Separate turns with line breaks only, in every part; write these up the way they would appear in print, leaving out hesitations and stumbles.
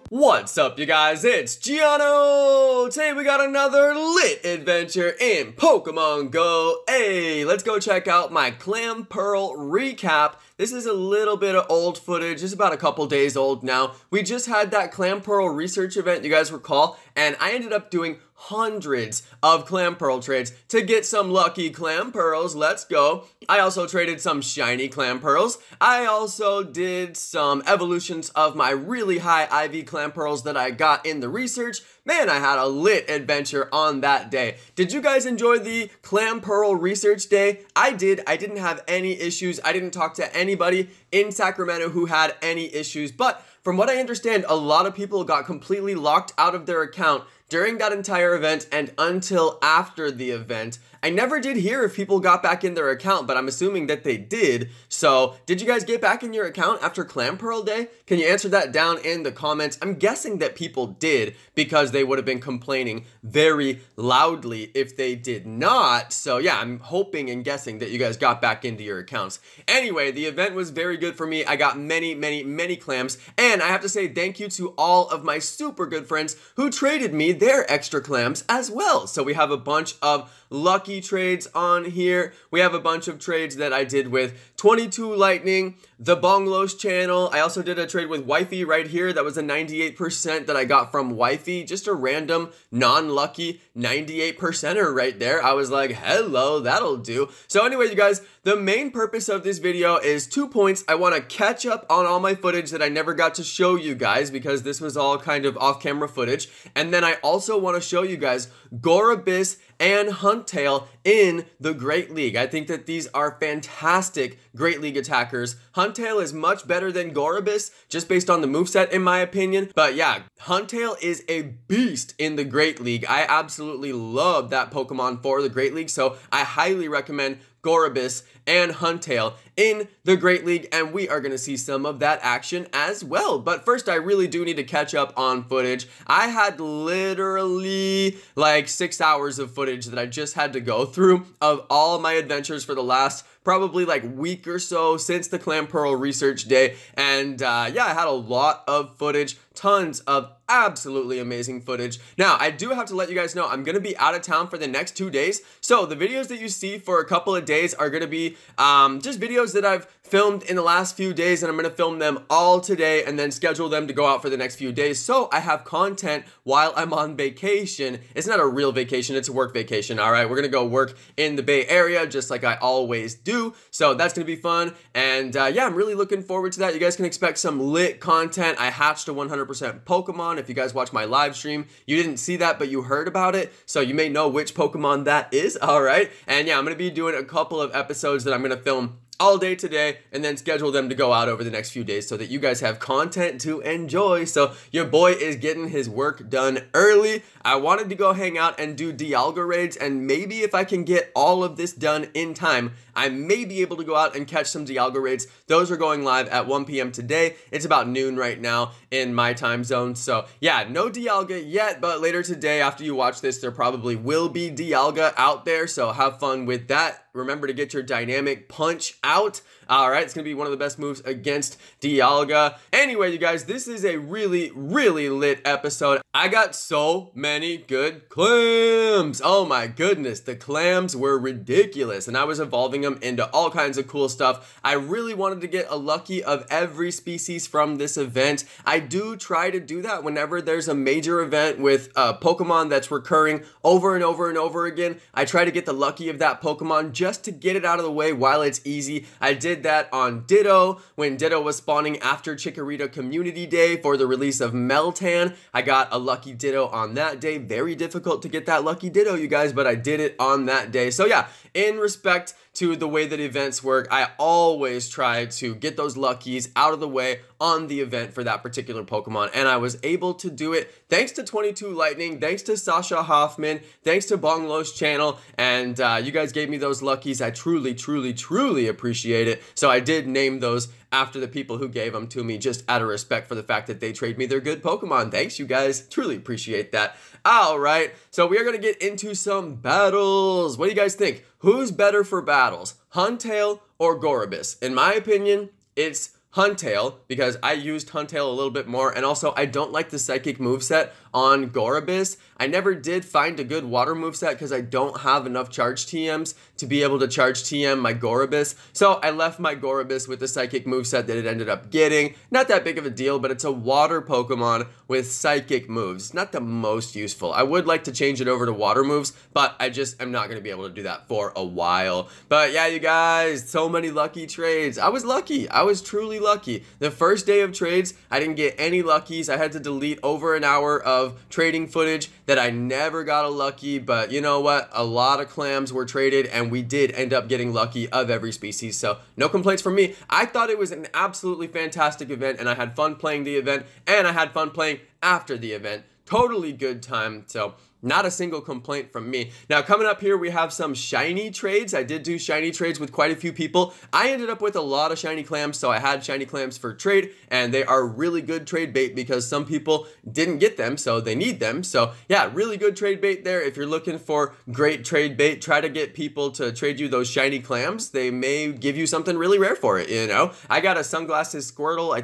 What's up, you guys? It's Jonno! Today we got another lit adventure in Pokemon Go. Hey, let's go check out my Clamperl recap. This is a little bit of old footage. It's about a couple days old now. We just had that Clamperl research event, you guys recall, and I ended up doing hundreds of Clamperl trades to get some lucky Clamperls. Let's go. I also traded some shiny Clamperls. I also did some evolutions of my really high IV Clamperls that I got in the research. Man, I had a lit adventure on that day. Did you guys enjoy the Clamperl research day? I did. I didn't have any issues. I didn't talk to anybody in Sacramento who had any issues, but from what I understand, a lot of people got completely locked out of their account during that entire event and until after the event. I never did hear if people got back in their account, but I'm assuming that they did. So, did you guys get back in your account after Clamperl Day? Can you answer that down in the comments? I'm guessing that people did because they would have been complaining very loudly if they did not. So yeah, I'm hoping and guessing that you guys got back into your accounts. Anyway, the event was very good for me. I got many clams, and I have to say thank you to all of my super good friends who traded me their extra clams as well. So we have a bunch of lucky trades on here. We have a bunch of trades that I did with 22 Lightning, the Bonglos channel. I also did a trade with Wifey right here. That was a 98% that I got from Wifey. Just a random, non-lucky 98%er right there. I was like, hello, that'll do. So anyway, you guys, the main purpose of this video is 2 points. I want to catch up on all my footage that I never got to show you guys because this was all kind of off-camera footage. And then I also want to show you guys Gorebyss and Huntail in the Great League. I think that these are fantastic Great League attackers. Huntail is much better than Gorebyss, just based on the moveset in my opinion. But yeah, Huntail is a beast in the Great League. I absolutely love that Pokemon for the Great League, so I highly recommend Gorebyss and Huntail in the Great League, and we are going to see some of that action as well. But first, I really do need to catch up on footage. I had literally like 6 hours of footage that I just had to go through of all my adventures for the last probably like week or so since the Clamperl research day, and yeah, I had a lot of footage, tons of absolutely amazing footage. Now, I do have to let you guys know I'm gonna be out of town for the next 2 days, so the videos that you see for a couple of days are gonna be just videos that I've filmed in the last few days, and I'm gonna film them all today and then schedule them to go out for the next few days, so I have content while I'm on vacation. It's not a real vacation, it's a work vacation, alright? We're gonna go work in the Bay Area just like I always do, so that's gonna be fun, and yeah, I'm really looking forward to that. You guys can expect some lit content. I hatched a 100% Pokemon. If you guys watch my live stream, you didn't see that, but you heard about it, so you may know which Pokemon that is, alright? And yeah, I'm gonna be doing a couple of episodes that I'm gonna film all day today and then schedule them to go out over the next few days so that you guys have content to enjoy. So your boy is getting his work done early. I wanted to go hang out and do Dialga raids, and maybe if I can get all of this done in time, I may be able to go out and catch some Dialga raids. Those are going live at 1 p.m. today. It's about noon right now in my time zone. So yeah, no Dialga yet, but later today after you watch this, there probably will be Dialga out there. So have fun with that. Remember to get your dynamic punch out. Alright, it's going to be one of the best moves against Dialga. Anyway, you guys, this is a really lit episode. I got so many good clams. Oh my goodness, the clams were ridiculous, and I was evolving them into all kinds of cool stuff. I really wanted to get a lucky of every species from this event. I do try to do that whenever there's a major event with a Pokemon that's recurring over and over again. I try to get the lucky of that Pokemon just to get it out of the way while it's easy. I did that on Ditto when Ditto was spawning after Chikorita Community Day for the release of Meltan. I got a lucky Ditto on that day. Very difficult to get that lucky Ditto, you guys, but I did it on that day. So yeah, in respect to the way that events work, I always try to get those luckies out of the way on the event for that particular Pokemon, and I was able to do it thanks to 22 Lightning, thanks to Sasha Hoffman, thanks to Bonglos channel, and you guys gave me those luckies. I truly appreciate it. So I did name those after the people who gave them to me, just out of respect for the fact that they trade me their good Pokemon. Thanks, you guys. Truly appreciate that. Alright, so we are going to get into some battles. What do you guys think? Who's better for battles? Huntail or Gorebyss? In my opinion, it's Huntail, because I used Huntail a little bit more, and also I don't like the psychic moveset on Gorebyss. I never did find a good water moveset because I don't have enough charge TMs to be able to charge TM my Gorebyss, so I left my Gorebyss with the psychic moveset that it ended up getting. Not that big of a deal, but it's a water Pokemon with psychic moves. Not the most useful. I would like to change it over to water moves, but I just am not going to be able to do that for a while. But yeah, you guys, so many lucky trades. I was lucky. I was truly lucky. The first day of trades, I didn't get any luckies. I had to delete over an hour of trading footage that I never got a lucky, but you know what? A lot of clams were traded and we did end up getting lucky of every species, so no complaints from me. I thought it was an absolutely fantastic event and I had fun playing the event and I had fun playing after the event. Totally good time, so not a single complaint from me. Now, coming up here, we have some shiny trades. I did do shiny trades with quite a few people. I ended up with a lot of shiny clams, so I had shiny clams for trade, and they are really good trade bait because some people didn't get them, so they need them. So yeah, really good trade bait there. If you're looking for great trade bait, try to get people to trade you those shiny clams. They may give you something really rare for it, you know? I got a sunglasses Squirtle.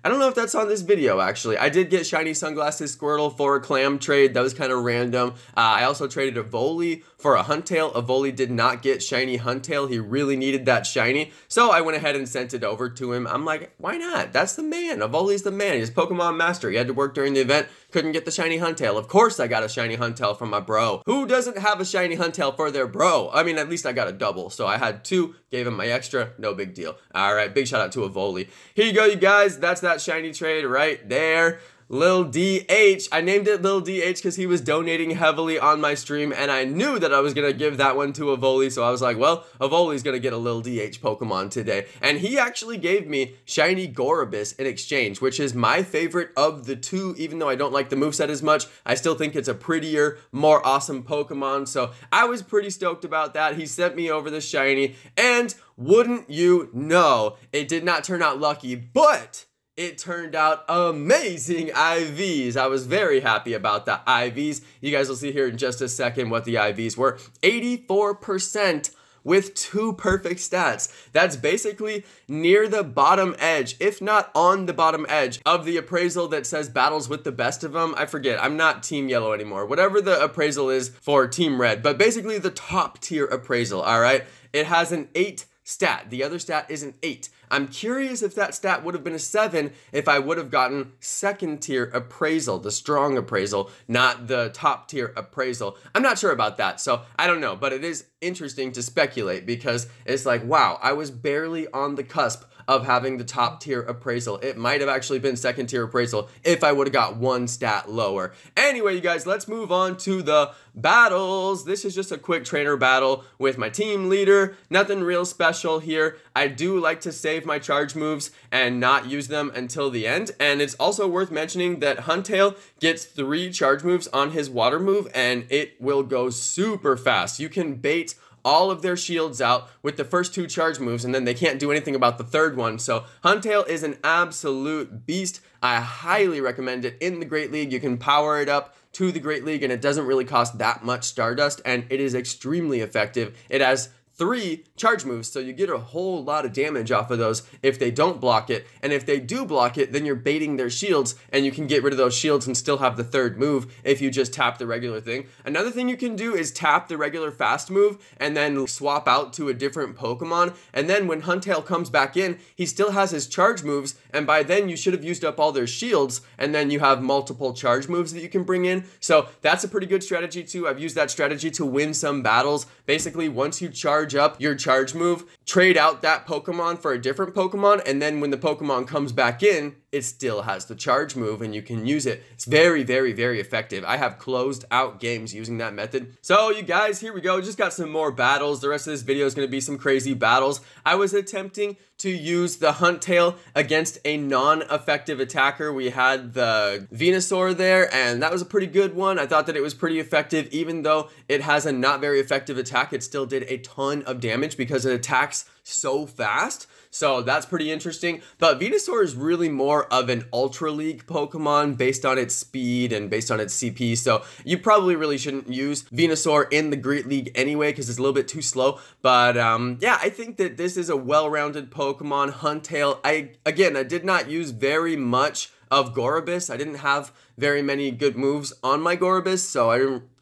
I don't know if that's on this video, actually. I did get shiny sunglasses Squirtle for a clam trade. That was kind of random. I also traded a Voli for a Huntail. A Voli did not get shiny Huntail. He really needed that shiny. So I went ahead and sent it over to him. I'm like, why not? That's the man. A Voli's the man. He's Pokemon Master. He had to work during the event. Couldn't get the shiny Huntail. Of course I got a shiny Huntail from my bro. Who doesn't have a shiny Huntail for their bro? I mean, at least I got a double. So I had two, gave him my extra. No big deal. All right, big shout out to a Voli. Here you go, you guys. That's that shiny trade right there. Lil DH. I named it Lil DH because he was donating heavily on my stream, and I knew that I was going to give that one to a Voli, so I was like, well, a Voli's going to get a Lil DH Pokemon today. And he actually gave me shiny Gorebyss in exchange, which is my favorite of the two. Even though I don't like the moveset as much, I still think it's a prettier, more awesome Pokemon, so I was pretty stoked about that. He sent me over the shiny, and wouldn't you know, it did not turn out lucky, but it turned out amazing IVs. I was very happy about the IVs. You guys will see here in just a second what the IVs were. 84% with 2 perfect stats. That's basically near the bottom edge, if not on the bottom edge of the appraisal that says battles with the best of them. I forget, I'm not Team Yellow anymore. Whatever the appraisal is for Team Red, but basically the top tier appraisal, all right? It has an 8 stat. The other stat is an 8. I'm curious if that stat would have been a 7 if I would have gotten second tier appraisal, the strong appraisal, not the top tier appraisal. I'm not sure about that, so I don't know, but it is interesting to speculate because it's like, wow, I was barely on the cusp of having the top tier appraisal. It might have actually been second tier appraisal if I would have got 1 stat lower. Anyway, you guys, let's move on to the battles. This is just a quick trainer battle with my team leader. Nothing real special here. I do like to save my charge moves and not use them until the end. And it's also worth mentioning that Huntail gets 3 charge moves on his water move and it will go super fast. You can bait all of their shields out with the first 2 charge moves, and then they can't do anything about the third one. So Huntail is an absolute beast. I highly recommend it in the Great League. You can power it up to the Great League, and it doesn't really cost that much Stardust, and it is extremely effective. It has 3 charge moves, so you get a whole lot of damage off of those if they don't block it, and if they do block it, then you're baiting their shields, and you can get rid of those shields and still have the third move if you just tap the regular thing. Another thing you can do is tap the regular fast move, and then swap out to a different Pokemon, and then when Huntail comes back in, he still has his charge moves, and by then you should have used up all their shields, and then you have multiple charge moves that you can bring in, so that's a pretty good strategy too. I've used that strategy to win some battles. Basically, once you charge up your charge move, trade out that Pokemon for a different Pokemon, and then when the Pokemon comes back in, it still has the charge move and you can use it. It's very, very, very effective. I have closed out games using that method. So you guys, here we go. Just got some more battles. The rest of this video is going to be some crazy battles. I was attempting to use the Huntail against a non-effective attacker. We had the Venusaur there, and that was a pretty good one. I thought that it was pretty effective. Even though it has a not very effective attack, it still did a ton ton of damage because it attacks so fast. So that's pretty interesting. But Venusaur is really more of an Ultra League Pokemon based on its speed and based on its CP. So you probably really shouldn't use Venusaur in the Great League anyway because it's a little bit too slow. But yeah, I think that this is a well-rounded Pokemon. Huntail, I did not use very much of Gorebyss. I didn't have very many good moves on my Gorebyss, so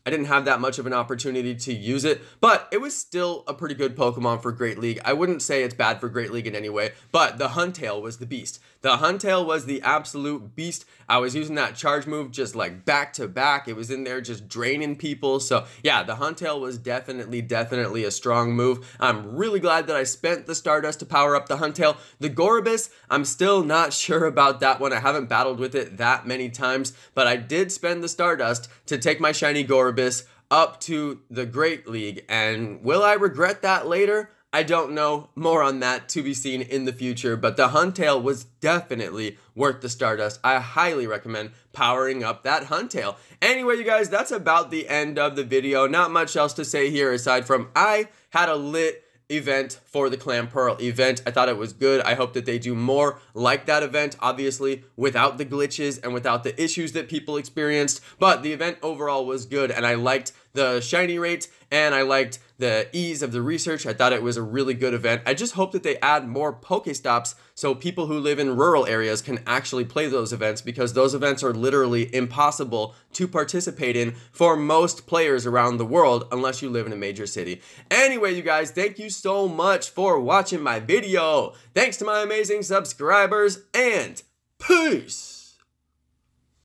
I didn't have that much of an opportunity to use it, but it was still a pretty good Pokemon for Great League. I wouldn't say it's bad for Great League in any way, but the Huntail was the beast. The Huntail was the absolute beast. I was using that charge move just like back to back. It was in there just draining people. So yeah, the Huntail was definitely a strong move. I'm really glad that I spent the Stardust to power up the Huntail. The Gorebyss, I'm still not sure about that one. I haven't battled with it that many times, but I did spend the Stardust to take my shiny Gorebyss up to the Great League. And will I regret that later? I don't know. More on that to be seen in the future, but the Huntail was definitely worth the Stardust. I highly recommend powering up that Huntail. Anyway, you guys, that's about the end of the video. Not much else to say here aside from I had a lit event for the Clamperl event. I thought it was good. I hope that they do more like that event, obviously without the glitches and without the issues that people experienced, but the event overall was good and I liked the shiny rate and I liked the ease of the research. I thought it was a really good event. I just hope that they add more Pokestops so people who live in rural areas can actually play those events, because those events are literally impossible to participate in for most players around the world unless you live in a major city. Anyway, you guys, thank you so much for watching my video. Thanks to my amazing subscribers and peace!